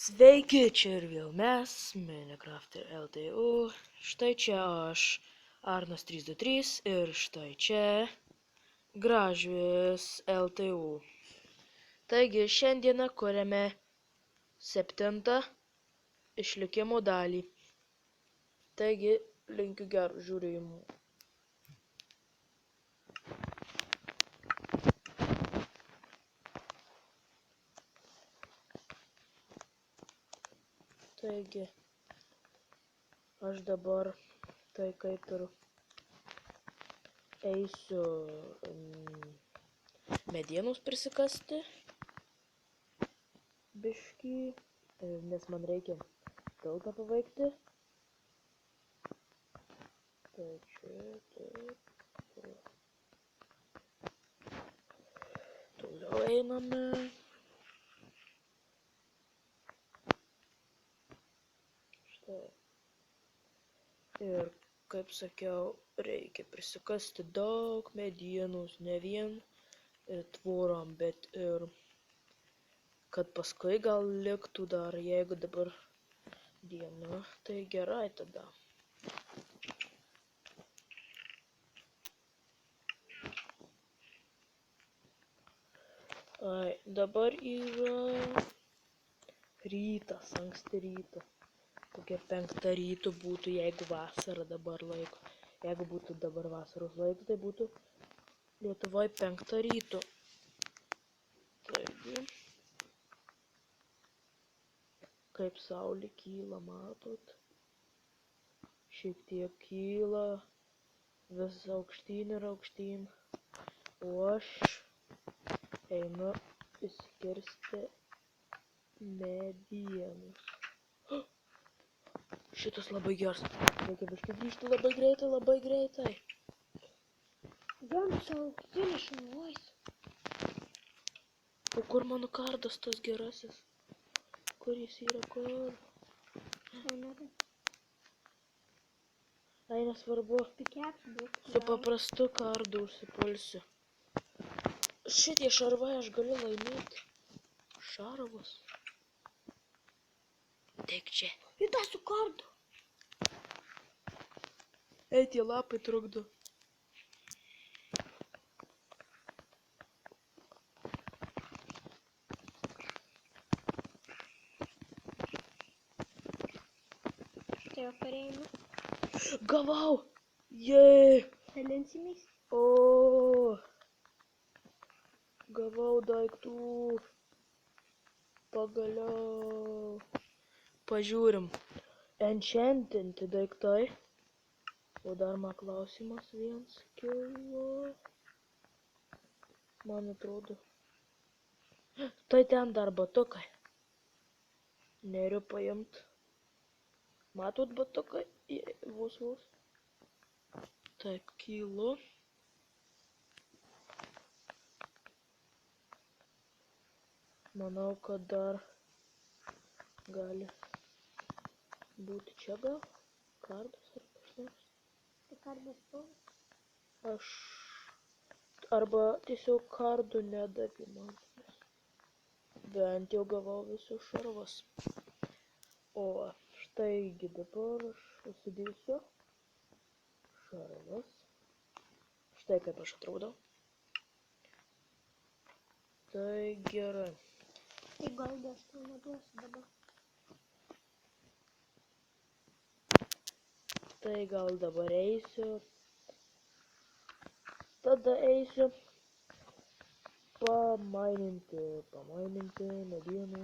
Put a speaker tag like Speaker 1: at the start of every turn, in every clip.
Speaker 1: Sveiki, čia ir vėl mes, Minecraft ir LTU. Štai čia aš, Arnas 323 ir štai čia Gražvis LTU. Taigi šiandieną kuriame 7 išlikimo dalį. Taigi linkiu gerų žiūrėjimų. Taigi, aš dabar tai kaip ir eisiu medienos prisikasti biškį, nes man reikia tiltą pabaigti. Tai čia, taip. Toliau einame. Ir, kaip sakiau, reikia prisikasti daug medienos, ne vien tvorom, bet ir kad paskui gal liktų dar, jeigu dabar diena, tai gerai tada. Dabar yra rytas, anksti ryto. Kokia 5 ryto būtų, jeigu vasara dabar laiko. Jeigu būtų dabar vasaros laiko, tai būtų Lietuvoje 5 ryto. Taigi, kaip saulė kyla, matot. Šiek tiek kyla, vis aukštyn ir aukštyn. O aš einu įsikirsti medienos. Šitas labai geras. Reikia biškį grįžti labai greitai.
Speaker 2: Jam savo finišo voice.
Speaker 1: O kur mano kardas tas gerasis? Kur jis yra, kur? Ai, nesvarbu. Su paprastu kardu užsipulsiu. Šitie šarvai aš galiu laimėti. Šarvus. Tik čia.
Speaker 2: Ir tą su kardu.
Speaker 1: Ei, tie lapai trukdo.
Speaker 2: Tai jau pareinu.
Speaker 1: Gavau! Jei!
Speaker 2: Dalinsimės.
Speaker 1: O! Gavau daiktų. Pagaliau. Pažiūrim. Enchantinti daiktai. O dar man klausimas viens kilo. Man atrodo. Tai ten dar batukai. Neriu paimt. Matot batukai? Vos. Taip, kylu. Manau, kad dar gali būti čia gal. Kardas ar kas nors.
Speaker 2: Tai kardas buvo.
Speaker 1: Aš arba tiesiog kardų nedavė man. Bent jau gavau visus šarvas. O štaigi dabar aš užsidėsiu šarvas. Štai kaip aš atrodau. Tai gerai.
Speaker 2: Tai gal aš tau neduosiu dabar.
Speaker 1: Tai gal dabar eisiu. Tada eisiu pamaininti medienų.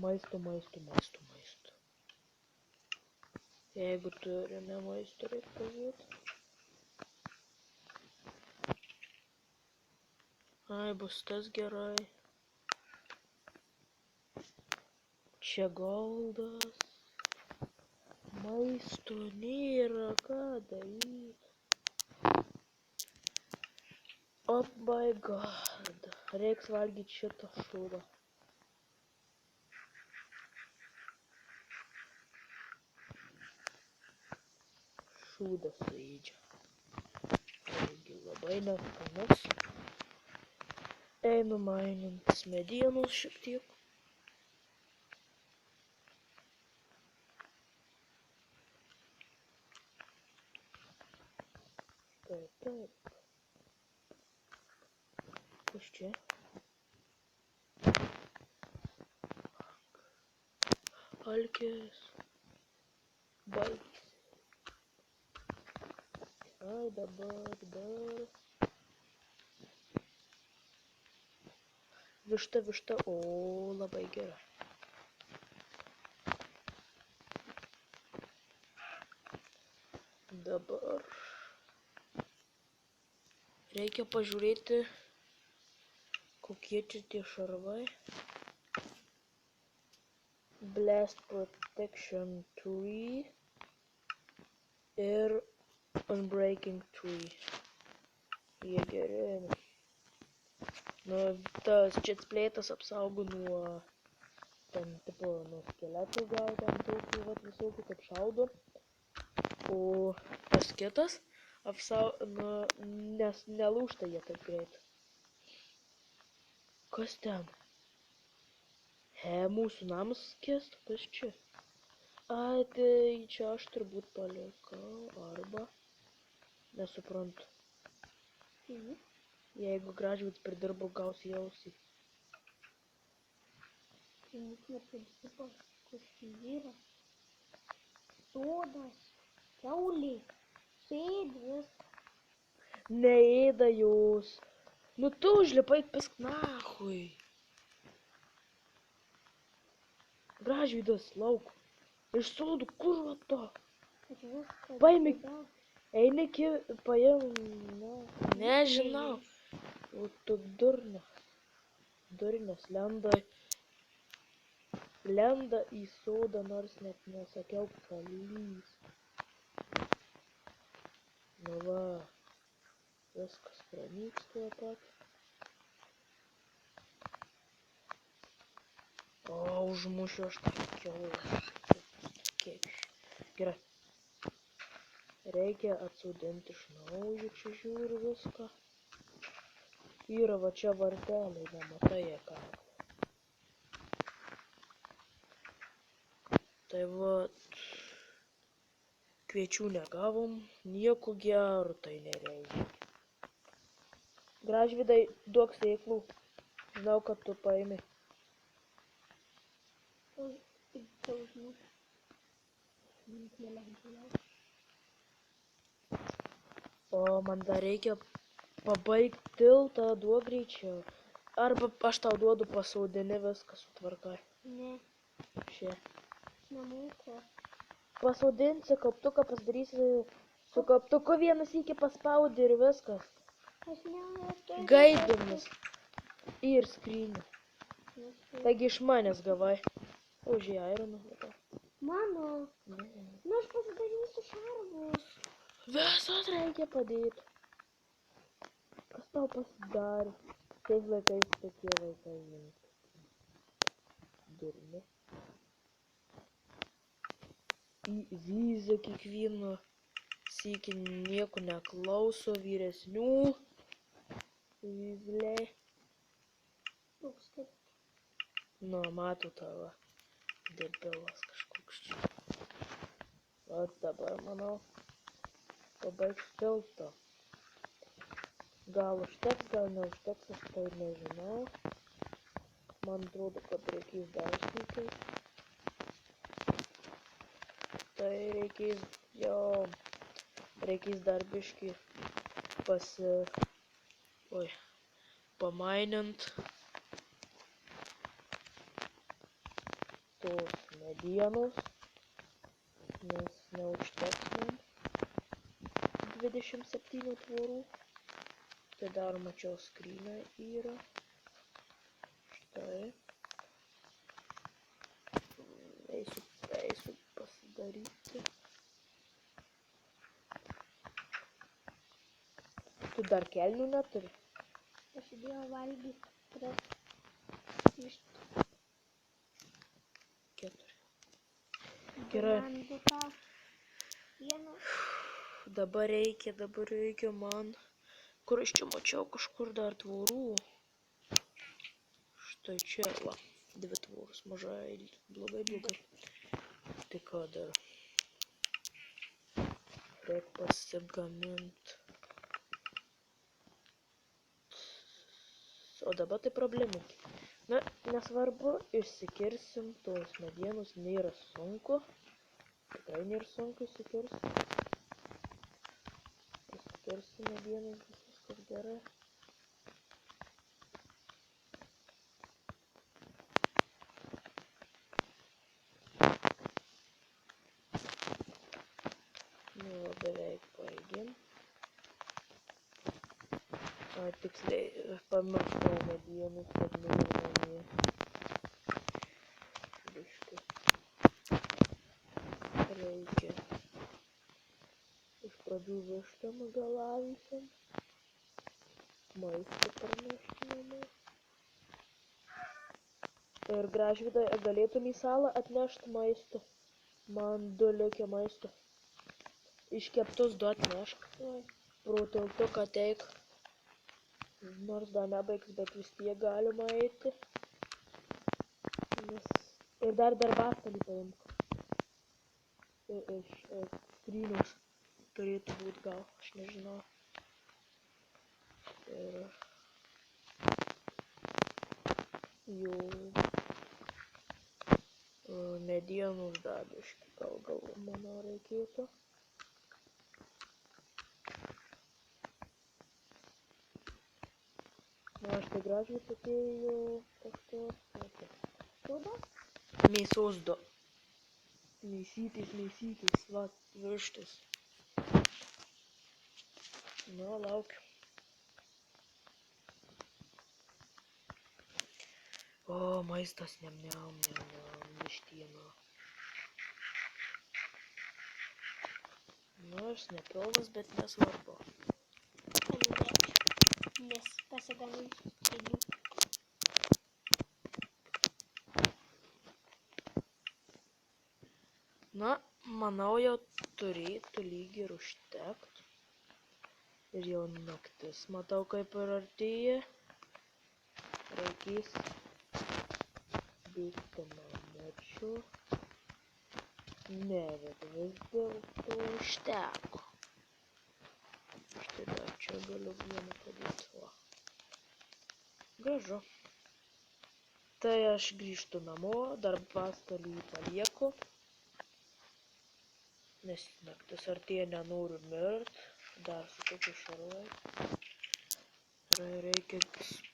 Speaker 1: Maisto. Jeigu turime maisto, reikia pažiūrėti. Ai, bus tas gerai. Čia goldas. Maisto nėra ką daryti. Oh my god. Reiks valgyti šitą šūdą. Šūdas suėdžia. Taigi labai neskanus. Einu mainintis medienos šiek tiek. Taip. Kas čia? Alkės. Baigėsi. Ai, dabar. Višta. O, labai gera. Dabar reikia pažiūrėti, kokie čia tie šarvai. Blast Protection 3 ir Unbreaking 3. Jie geri. Nu, tas četplėtas apsaugo nuo ten, tipo, nuo skeletų gal ten tokių, vat, visokių, kaip šaudo. O tas kitas nes nelūžta jie taip greit. Kas ten? Mūsų namas skęsta, kas čia? Ai, tai čia aš turbūt palikau, arba nesuprantu. Jeigu Gražvydas pridirbo, gaus į ausį.
Speaker 2: Sodas, kiaulė, sėdvis.
Speaker 1: Neėda jos. Nu tu užlipai, pisk nahui. Gražvydas, lauk. Iš sodų, kur va to? Paimi, eini paim, nežinau. O tu durnas lenda į sodą, nors net nesakiau kalys. Nu va, viskas pranyks tuo pat. O, užmušiu aš tą kiaulę. Gerai. Reikia atsodinti iš naujo, čia žiūriu viską. Yra va čia varteliai, nematai jie ką. Tai vat, kviečių negavom, nieko gero tai nereikia. Gražvydai, duok sėklų. Žinau, kad tu paimi. O man dar reikia pabaigti tiltą, duok greičiau. Arba aš tau duodu pasodinį, viską sutvarkai.
Speaker 2: Ne,
Speaker 1: Šie.
Speaker 2: nemoku.
Speaker 1: Pasodinsi kaptuką, pasidarysi su kaptuku vienas iki paspaudi ir viskas.
Speaker 2: Aš nemoku.
Speaker 1: Gaidinis. Ir skrynį. Taigi iš manęs gavai. Už į aironą.
Speaker 2: Mano. Nu aš pasidarysiu šarvus.
Speaker 1: Visos reikia padėti. Kas tau pasidarė? Tais laikais tokie vaikai. Durni. Į vizą kiekvieno sykį nieko neklauso vyresnių. Vyzliai.
Speaker 2: Toks kaip.
Speaker 1: Nu, matau tavo. Debilas kažkoks čia. Vat dabar, manau, pabaigs tiltą. Gal užteks, gal neužteks, aš tai nežinau. Man atrodo, kad reikės dar sykį. Tai reikės dar biškį pamainint tos medienos, nes neužteks man 27 tvorų. Tai dar mačiau skryną yra. Štai. Eisiu pasidaryti. Tu dar kelnių neturi?
Speaker 2: Aš įdėjau valgyti 3 vištų.
Speaker 1: 4. Gerai. Dabar reikia man. Kur aš čia mačiau kažkur dar tvorų. Tai čia, va, 2 tvoros, mažai, blogai. Tai ką dar? Reik pasigamint. O dabar tai problemų. Na, nesvarbu, išsikirsim tos medienos, nėra sunku. Tikrai nėra sunku išsikirsti. Išsikirsti medienos, viskas gerai. Nu, beveik baigėm. Tiksliai, pamiršau medienos, kad nuėmė. Biškį. Reikia iš pradžių vištą nugalavusiam. Maistą parnešti namo. Ir Gražvydai, galėtum į salą atnešti maisto. Man 2 likę maisto. Iškeptus 2 atnešk. Pro tiltuką ateik. Nors dar nebaigs, bet vis tiek galima eiti. Ir dar darbastalį paimk. Iš skryniaus turėtų būt gal, aš nežinau. Ir jau medienos dar biškį gal mano reikėtų. Na, aš tai Gražvyd atėjo kažkas.
Speaker 2: Soda?
Speaker 1: Mėsos 2. Mėsytis, va, vištas. Na, laukiu. O, maistas, niam, vištiena. Na, aš nepilnas, bet nesvarbu.
Speaker 2: Nes pasigaminsiu skrynių.
Speaker 1: Na, manau, jau turėtų lyg ir užtekt. Ir jau naktis, matau, kaip ir artėja. Reikės bėgti namučių. Ne, bet vis dėlto užteko. Štai dar čia galiu vieną padėti. Va. Gražu. Tai aš grįžtu namo, darbastalį palieku. Nes naktis artėja, nenoriu mirt. Dar su tokiu šarvai. Reikia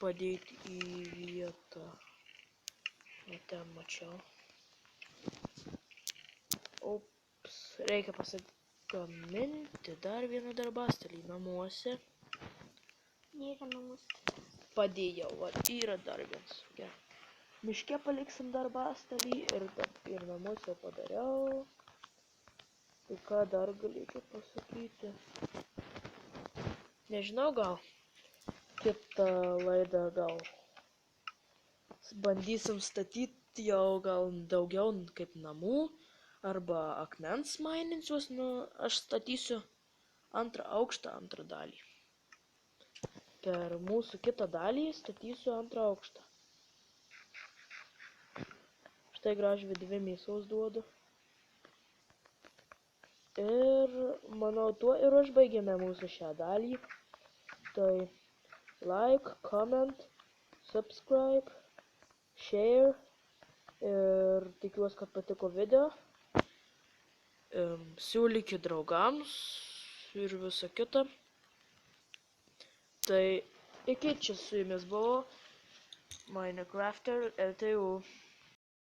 Speaker 1: padėti į vietą. O ten mačiau. Ups, reikia pasigaminti dar vieną darbastalį namuose.
Speaker 2: Nėra namus.
Speaker 1: Padėjau, va, yra dar vienas. Gerai. Miške paliksim darbastalį ir namuose padariau. Tai ką dar galėčiau pasakyti? Nežinau, gal kitą laidą gal bandysim statyti jau gal daugiau kaip namų arba akmens maininsiuos, nu aš statysiu 2 aukštą, 2 dalį. Per mūsų kitą dalį statysiu 2 aukštą. Štai Gražvyd 2 mėsos duodu. Ir manau, tuo ir užbaigėme mūsų šią dalį. Tai like, comment, subscribe, share ir tikiuosi, kad patiko video. Siūlykit draugams ir visą kitą. Tai iki čia su jumis buvo Minecrafter LTU.